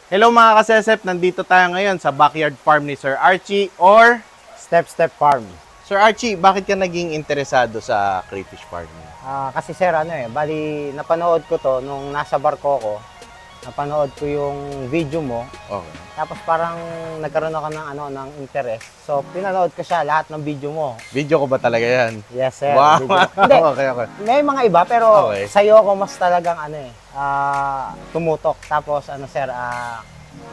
Hello mga kasesep, nandito tayo ngayon sa backyard farm ni Sir Archie or Step Farm. Sir Archie, bakit ka naging interesado sa crayfish farming? Kasi sir, bali napanood ko to nung nasa barko ko. Napanood ko yung video mo. Okay. Tapos parang nagkaroon ako ng interest. So pinanood ko siya lahat ng video mo. Video ko ba talaga yan? Yes sir. Wow! Video. Hindi, Okay. may mga iba pero Okay. sa'yo ako mas talagang tumutok. Tapos sir,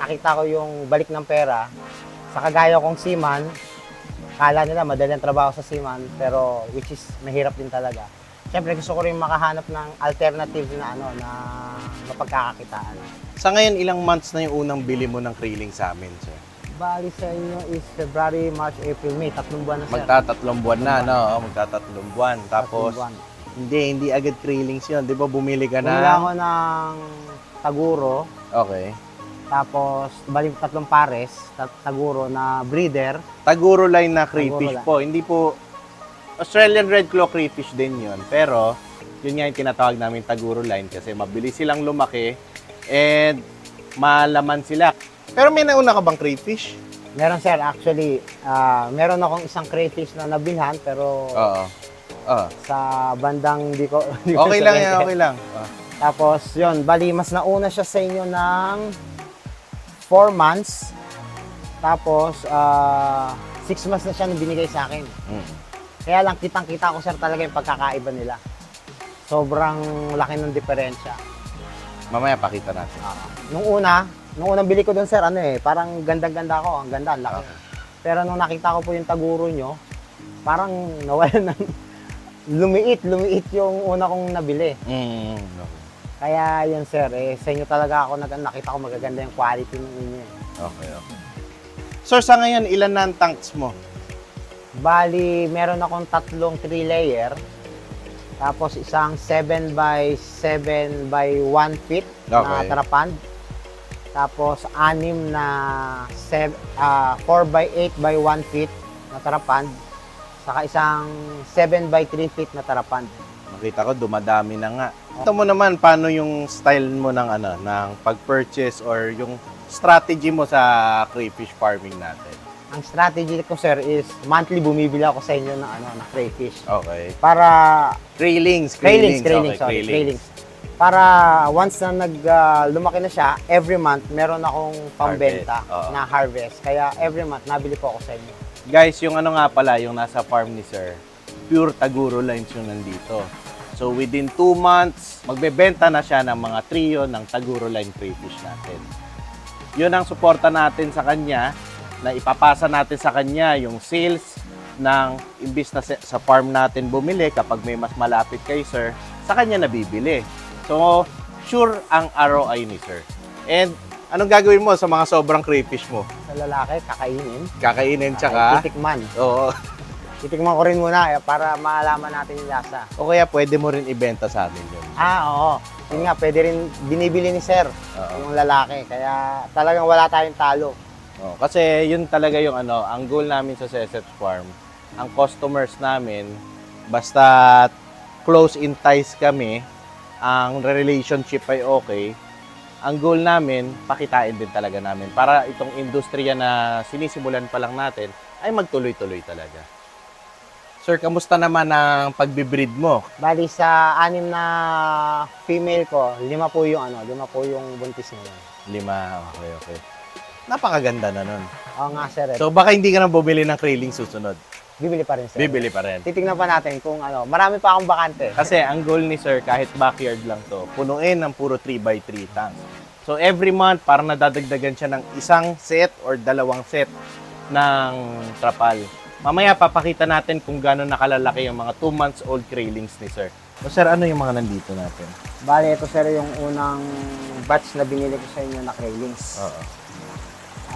nakita ko yung balik ng pera. Sa kagaya kong seaman, kala nila madali ang trabaho sa seaman, pero which is mahirap din talaga. Siyempre gusto ko rin makahanap ng alternative na na mapagkakakitaan. Sa ngayon, ilang months na yung unang bili mo ng kriling sa amin, sir? Bali sa inyo is February, March, April, May. 3 buwan na sir. Magtatatlong buwan na, no? Magtatatlong buwan. Tapos, 3 buwan. hindi agad krilings yun. Di ba bumili ka Bumili na? ako ng taguro. Okay. Tapos, bali 3 pares, taguro na breeder. Taguro line na crayfish Taguro po. Hindi po, Australian Red Claw crayfish din yun. Pero, yun nga yung tinatawag namin taguro line kasi mabilis silang lumaki and malaman sila. Pero may nauna ka bang crayfish? Meron sir, actually, meron akong isang crayfish na nabilhan pero Oo. sa bandang di ko Okay lang yan, sabihin. okay lang. Tapos yun, bali mas nauna siya sa inyo ng 4 months. Tapos 6 months na siya nung binigay sa akin. Kaya lang kitang-kita ko sir talaga yung pagkakaiba nila. Sobrang laki ng diferensya. Mamaya pakita natin. Nung unang bili ko doon sir, parang ganda-ganda ko, ang ganda, ang laki. Okay. Pero nung nakita ko po yung taguro nyo, parang nawala ng lumiit yung una kong nabili. Okay. Kaya yun sir, sa inyo talaga ako nakita ko magaganda yung quality ng inyo. Okay. Sir, sa ngayon, ilan na ang tanks mo? Bali, meron akong 3 layer, tapos isang 7 by 1 feet na Okay. trapand. Tapos 6 na 4 by 8 by 1 feet na trapand. Saka isang 7 by 3 feet na trapand. Nakita ko, dumadami na nga. Ito mo naman, paano yung style mo ng pag-purchase or yung strategy mo sa crayfish farming natin? Ang strategy ko sir is monthly bumibili ako sa inyo ng na crayfish. Okay. Para Kraylings. Kraylings. Okay. Para once na lumaki na siya, every month meron akong pambenta Harvest, oo. na harvest. Kaya every month nabili po ako sa inyo. Guys, yung nga pala, yung nasa farm ni Sir, pure taguro lines yung nandito. So within 2 months, magbebenta na siya ng mga trio ng taguro line crayfish natin. Yun ang suporta natin sa kanya, na ipapasa natin sa kanya yung sales ng imbis na sa farm natin bumili kapag may mas malapit kay Sir, sa kanya nabibili. So, sure ang ROI ni Sir. And anong gagawin mo sa mga sobrang crayfish mo? Sa lalaki, kakainin. Kakainin tsaka? Titikman. Oo. Titikman ko rin muna para maalaman natin yung lasa. O kaya pwede mo rin ibenta sa amin yun. Oo. Yun nga, pwede rin binibili ni Sir, Oo. yung lalaki. Kaya talagang wala tayong talo. Oh, kasi yun talaga yung ang goal namin sa Seset Farm. Ang customers namin, basta close in ties kami, ang relationship ay okay, ang goal namin, pakitain din talaga namin para itong industriya na sinisimulan pa lang natin ay magtuloy-tuloy talaga. Sir, kamusta naman ang pagbibreed mo? Bali sa 6 na female ko, 5 po yung buntis ngayon. 5, okay. Napakaganda na nun. Oo nga sir. So baka hindi ka na bumili ng krayling susunod. Bibili pa rin sir. Bibili pa rin. Titingnan pa natin kung marami pa akong bakante. Kasi ang goal ni Sir, kahit backyard lang to, punuin ng puro 3x3 tanks. So every month, parang nadadagdagan siya ng isang set or 2 set ng trapal. Mamaya papakita natin kung gano'n nakalalaki yung mga 2 months old craylings ni Sir. So Sir, ano yung mga nandito natin? Bali, ito sir yung unang batch na binili ko sa inyo na craylings. Oo.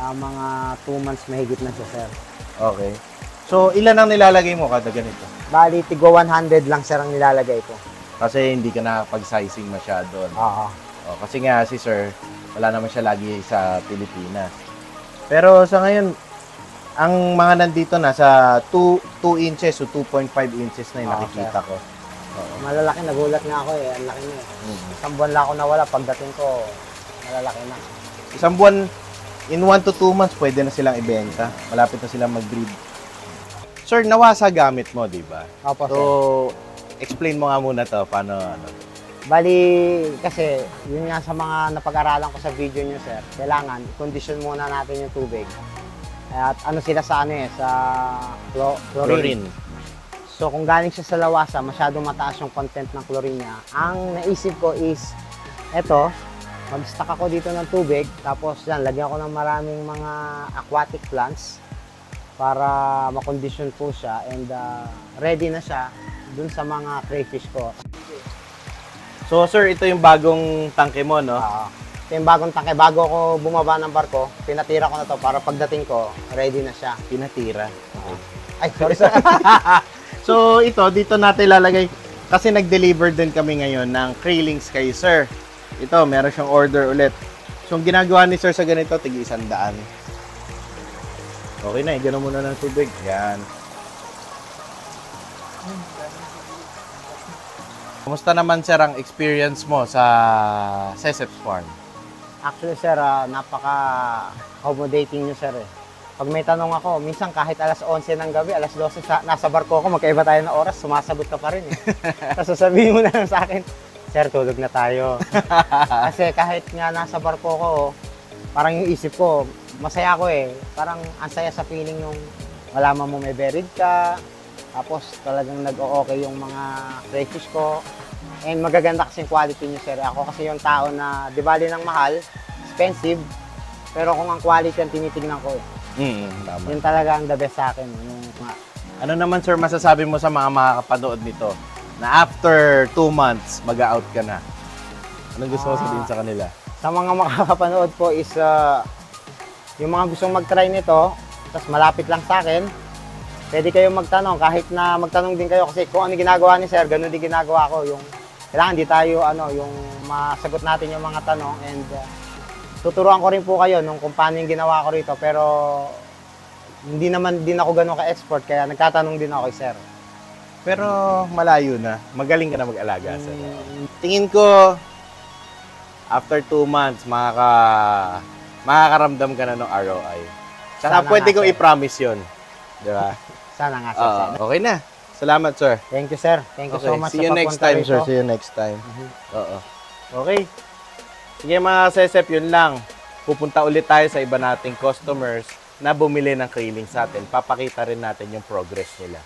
Mga 2 months mahigit na siya sir. Okay. So ilan ang nilalagay mo kada ganito? Bali, tigwa 100 lang sir ang nilalagay ko. Kasi hindi ka nakapag-sizing masyado. Oo. Kasi nga si Sir, wala naman siya lagi sa Pilipinas. Pero sa ngayon, ang mga nandito nasa 2 inches o 2.5 inches na yung nakikita ko. Oo. Malalaki, nagulat nga ako Ang laki na Isang buwan lang ako nawala. Pagdating ko, malalaki na. Isang buwan, in 1 to 2 months, pwede na silang ibenta. Malapit na silang mag-breed. Sir, nawasa gamit mo, di ba? Opo, So, sir. explain mo nga muna to, paano, Bali, kasi, yun nga sa mga napag-aralan ko sa video nyo, sir, kailangan, condition muna natin yung tubig. At ano sila sa ano sa chlorine. So, kung galing siya sa lawasa, masyadong mataas yung content ng chlorine niya. Ang naisip ko is, eto, mag-stock ako dito ng tubig, tapos yan, lagyan ko ng maraming mga aquatic plants para makondisyon po siya and ready na siya dun sa mga crayfish ko. So, sir, ito yung bagong tangke mo, no? Ito yung bagong tangke. Bago ako bumaba ng barko, pinatira ko na to para pagdating ko, ready na siya. Pinatira. Ay, sorry, sir. So, ito, dito natin lalagay. Kasi nag-deliver din kami ngayon ng krillings kay sir. Ito, meron siyang order ulit. So, ang ginagawa ni sir sa ganito, tig 100. Okay na, gano'n muna ng tubig. Yan. Kumusta naman, sir, ang experience mo sa Seseps Farm? Actually, sir, napaka-accommodating nyo, sir. Pag may tanong ako, minsan kahit alas 11 ng gabi, alas 12, nasa barko ako, magkaiba tayo ng oras, sumasagot ka pa rin. Tapos sasabihin mo na lang sa akin, sir, tulog na tayo. Kasi kahit nga nasa barko ko, parang yung isip ko, masaya ako Parang ang saya sa feeling yung malaman mo may buried ka, tapos talagang nag-o-okay yung mga crayfish ko. And magaganda kasi yung quality niyo, sir. Ako kasi yung tao na, di bali ng mahal, expensive, pero kung ang quality ang tinitignan ko Tama. yun talaga ang the best sa akin. Yung, Ano naman, sir, masasabi mo sa mga makakapanood nito na after 2 months, mag-out ka na? Anong gusto mo sabihin sa kanila? sa mga makakapanood po is, yung mga gustong mag-try nito, tapos malapit lang sa akin, pwede kayong magtanong, kahit na magtanong din kayo kasi kung ano ginagawa ni sir, ganun din ginagawa ko. Yung kailangan di tayo yung masagot natin yung mga tanong and tuturuan ko rin po kayo kung paano yung ginawa ko rito, pero hindi naman din ako ganun ka-expert kaya nagtatanong din ako kay sir. Pero malayo na. Magaling ka na mag-alaga, sir. Tingin ko, after 2 months, makakaramdam ka na ng ROI. Saka Sana pwede nga, kong sir. i-promise yun. Di ba? Sana nga sir. Sana. Okay na. Salamat, sir. Thank you sir. Thank you so much See you sa next pagpunta time, rito. sir. See you next time. Oo. Okay. Sige mga sesep, yun lang. Pupunta ulit tayo sa iba nating customers na bumili ng krilling sa atin. Papakita rin natin yung progress nila.